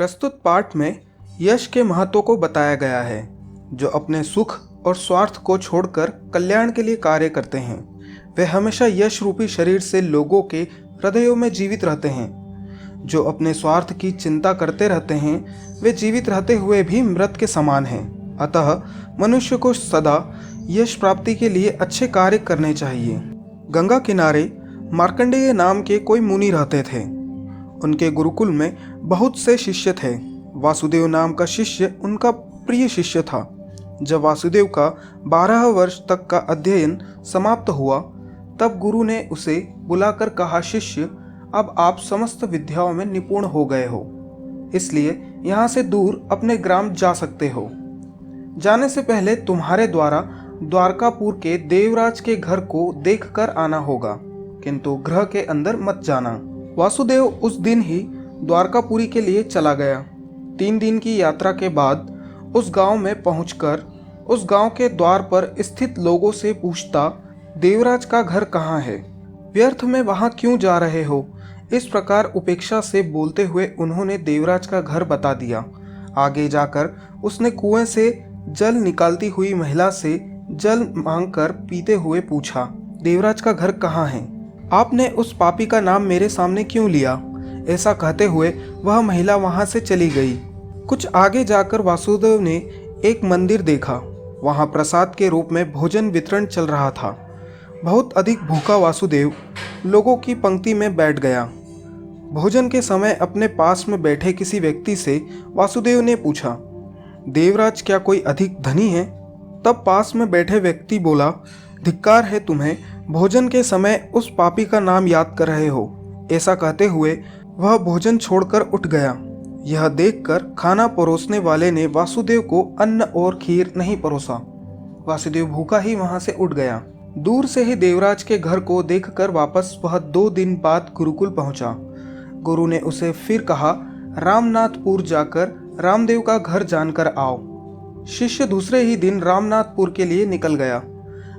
प्रस्तुत पाठ में यश के महत्व को बताया गया है, जो अपने सुख और स्वार्थ को छोड़कर कल्याण के लिए कार्य करते हैं। वे हमेशा यश रूपी शरीर से लोगों के हृदयों में जीवित रहते हैं। जो अपने स्वार्थ की चिंता करते रहते हैं, वे जीवित रहते हुए भी मृत के समान हैं। अतः मनुष्य को सदा यश प्राप्ति के लिए अच्छे कार्य करने चाहिए। गंगा किनारे मार्कंडेय नाम के कोई मुनि रहते थे। उनके गुरुकुल में बहुत से शिष्य थे। वासुदेव नाम का शिष्य उनका प्रिय शिष्य था। जब वासुदेव का 12 वर्ष तक का अध्ययन समाप्त हुआ, तब गुरु ने उसे बुलाकर कहा, शिष्य, अब आप समस्त विद्याओं में निपुण हो गए हो, इसलिए यहाँ से दूर अपने ग्राम जा सकते हो। जाने से पहले तुम्हारे द्वारा द्वारकापुर के देवराज के घर को देखकर आना होगा, किंतु गृह के अंदर मत जाना। वासुदेव उस दिन ही द्वारकापुरी के लिए चला गया। 3 दिन की यात्रा के बाद उस गांव में पहुंचकर उस गांव के द्वार पर स्थित लोगों से पूछता, देवराज का घर कहाँ है? व्यर्थ में वहां क्यों जा रहे हो? इस प्रकार उपेक्षा से बोलते हुए उन्होंने देवराज का घर बता दिया। आगे जाकर उसने कुएं से जल निकालती हुई महिला से जल मांगकर पीते हुए पूछा, देवराज का घर कहाँ है? आपने उस पापी का नाम मेरे सामने क्यों लिया? ऐसा कहते हुए वह महिला वहां से चली गई। कुछ आगे जाकर वासुदेव ने एक मंदिर देखा। वहां प्रसाद के रूप में भोजन वितरण चल रहा था। बहुत अधिक भूखा वासुदेव लोगों की पंक्ति में बैठ गया। भोजन के समय अपने पास में बैठे किसी व्यक्ति से वासुदेव ने पूछा, देवराज क्या कोई अधिक धनी है? तब पास में बैठे व्यक्ति बोला, धिक्कार है तुम्हें, भोजन के समय उस पापी का नाम याद कर रहे हो। ऐसा कहते हुए वह भोजन छोड़कर उठ गया। यह देखकर खाना परोसने वाले ने वासुदेव को अन्न और खीर नहीं परोसा। वासुदेव भूखा ही वहां से उठ गया। दूर से ही देवराज के घर को देखकर वापस वह 2 दिन बाद गुरुकुल पहुंचा। गुरु ने उसे फिर कहा, रामनाथपुर जाकर रामदेव का घर जानकर आओ। शिष्य दूसरे ही दिन रामनाथपुर के लिए निकल गया।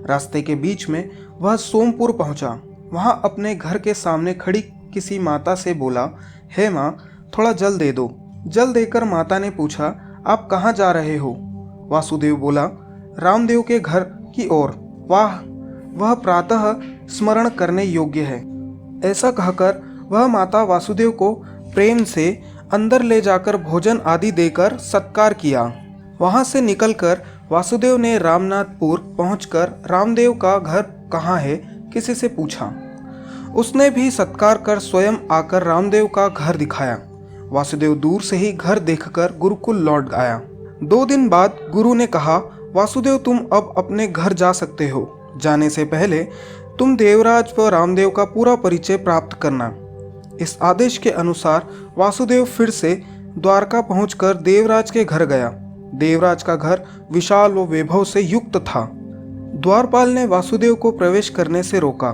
रास्ते के बीच में वह सोमपुर पहुंचा। वहां अपने घर के सामने खड़ी किसी माता से बोला, हे माँ, थोड़ा जल दे दो। जल देकर माता ने पूछा, आप कहाँ जा रहे हो? वासुदेव बोला, रामदेव के घर की ओर। वाह, वह प्रातः स्मरण करने योग्य है। ऐसा कहकर वह माता वासुदेव को प्रेम से अंदर ले जाकर भोजन आदि देकर सत्कार किया। वहां से निकलकर वासुदेव ने रामनाथपुर पहुंचकर रामदेव का घर कहाँ है किसी से पूछा। उसने भी सत्कार कर स्वयं आकर रामदेव का घर दिखाया। वासुदेव दूर से ही घर देखकर गुरुकुल लौट आया। 2 दिन बाद गुरु ने कहा, वासुदेव, तुम अब अपने घर जा सकते हो। जाने से पहले तुम देवराज व रामदेव का पूरा परिचय प्राप्त करना। इस आदेश के अनुसार वासुदेव फिर से द्वारका पहुंचकर देवराज के घर गया। देवराज का घर विशाल व वैभव से युक्त था। द्वारपाल ने वासुदेव को प्रवेश करने से रोका।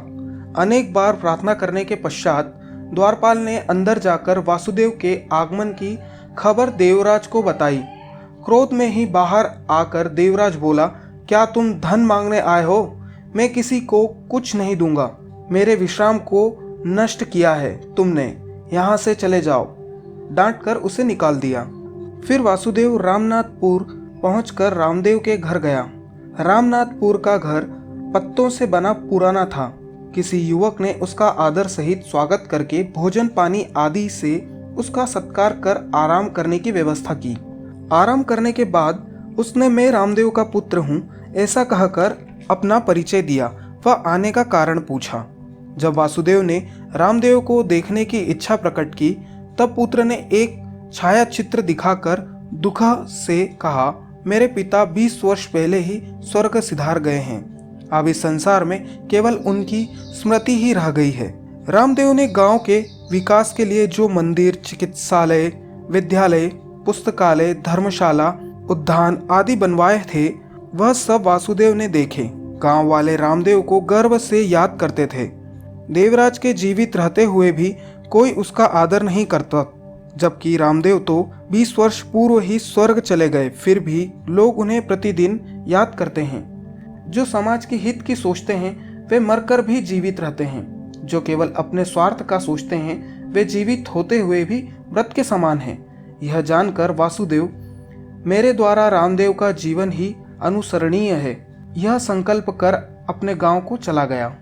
अनेक बार प्रार्थना करने के पश्चात द्वारपाल ने अंदर जाकर वासुदेव के आगमन की खबर देवराज को बताई। क्रोध में ही बाहर आकर देवराज बोला, क्या तुम धन मांगने आए हो? मैं किसी को कुछ नहीं दूंगा। मेरे विश्राम को नष्ट किया है तुमने, यहाँ से चले जाओ। डांट कर उसे निकाल दिया। फिर वासुदेव रामनाथपुर पहुंचकर रामदेव के घर गया। रामनाथपुर का घर पत्तों से बना पुराना था। किसी युवक ने उसका आदर सहित स्वागत करके भोजन पानी आदि से उसका सत्कार कर आराम करने की व्यवस्था की। आराम करने के बाद उसने, मैं रामदेव का पुत्र हूँ, ऐसा कहकर अपना परिचय दिया व आने का कारण पूछा। जब वासुदेव ने रामदेव को देखने की इच्छा प्रकट की, तब पुत्र ने एक छाया चित्र दिखाकर दुख से कहा, मेरे पिता 20 वर्ष पहले ही स्वर्ग सिधार गए हैं। अब इस संसार में केवल उनकी स्मृति ही रह गई है। रामदेव ने गांव के विकास के लिए जो मंदिर, चिकित्सालय, विद्यालय, पुस्तकालय, धर्मशाला, उद्यान आदि बनवाए थे, वह सब वासुदेव ने देखे। गांव वाले रामदेव को गर्व से याद करते थे। देवराज के जीवित रहते हुए भी कोई उसका आदर नहीं करता, जबकि रामदेव तो 20 वर्ष पूर्व ही स्वर्ग चले गए, फिर भी लोग उन्हें प्रतिदिन याद करते हैं। जो समाज के हित की सोचते हैं वे मरकर भी जीवित रहते हैं। जो केवल अपने स्वार्थ का सोचते हैं वे जीवित होते हुए भी मृत के समान हैं। यह जानकर वासुदेव मेरे द्वारा रामदेव का जीवन ही अनुसरणीय है, यह संकल्प कर अपने गांव को चला गया।